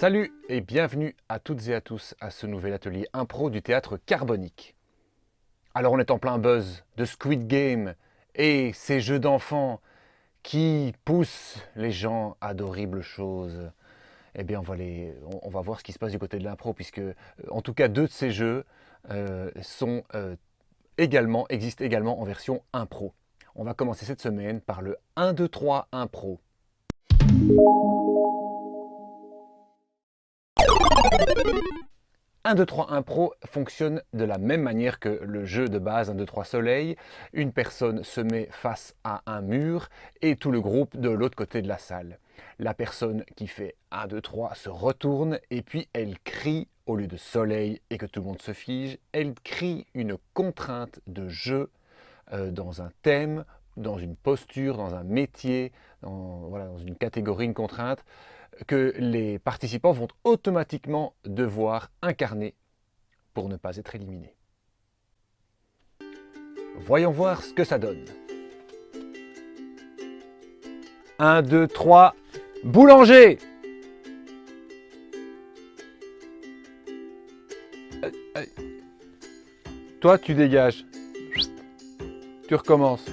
Salut et bienvenue à toutes et à tous à ce nouvel atelier impro du théâtre carbonique. Alors on est en plein buzz de Squid Game et ces jeux d'enfants qui poussent les gens à d'horribles choses. Eh bien on va voir ce qui se passe du côté de l'impro puisque en tout cas deux de ces jeux existent également en version impro. On va commencer cette semaine par le 1, 2, 3 impro. 1, 2, 3 impro fonctionne de la même manière que le jeu de base 1, 2, 3 soleil. Une personne se met face à un mur et tout le groupe de l'autre côté de la salle. La personne qui fait 1, 2, 3 se retourne et puis elle crie, au lieu de soleil et que tout le monde se fige, elle crie une contrainte de jeu dans un thème, dans une posture, dans un métier, dans une catégorie, une contrainte, que les participants vont automatiquement devoir incarner pour ne pas être éliminés. Voyons voir ce que ça donne. 1, 2, 3, boulanger! Toi, tu dégages. Tu recommences.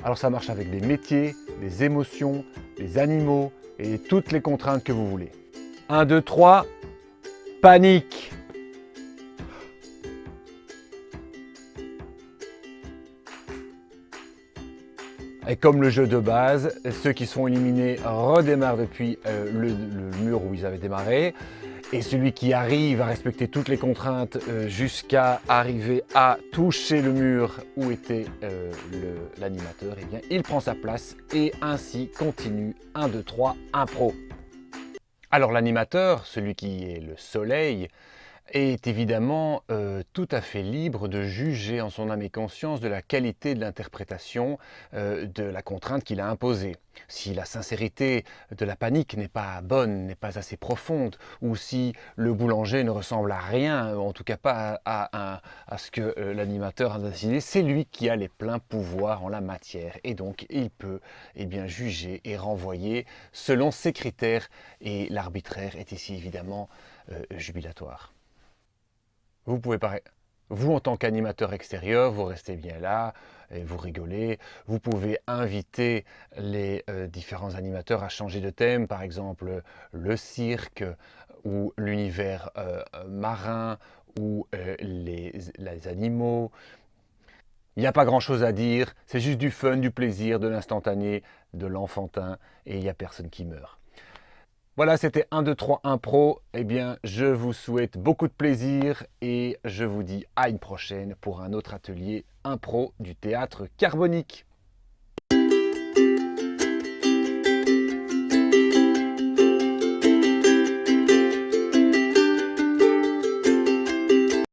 Alors ça marche avec des métiers, des émotions, des animaux et toutes les contraintes que vous voulez. 1, 2, 3, panique. Et comme le jeu de base, ceux qui sont éliminés redémarrent depuis le mur où ils avaient démarré. Et celui qui arrive à respecter toutes les contraintes jusqu'à arriver à toucher le mur où était l'animateur, eh bien, il prend sa place et ainsi continue 1, 2, 3, impro. Alors l'animateur, celui qui est le soleil, est évidemment tout à fait libre de juger en son âme et conscience de la qualité de l'interprétation de la contrainte qu'il a imposée. Si la sincérité de la panique n'est pas bonne, n'est pas assez profonde, ou si le boulanger ne ressemble à rien, en tout cas pas à ce que l'animateur a décidé, c'est lui qui a les pleins pouvoirs en la matière. Et donc il peut juger et renvoyer selon ses critères. Et l'arbitraire est ici évidemment jubilatoire. Vous pouvez vous, en tant qu'animateur extérieur, vous restez bien là, et vous rigolez. Vous pouvez inviter les différents animateurs à changer de thème, par exemple le cirque ou l'univers marin ou les animaux. Il n'y a pas grand-chose à dire, c'est juste du fun, du plaisir, de l'instantané, de l'enfantin, et il n'y a personne qui meurt. Voilà, c'était 1, 2, 3 impro. Eh bien, je vous souhaite beaucoup de plaisir et je vous dis à une prochaine pour un autre atelier impro du théâtre carbonique.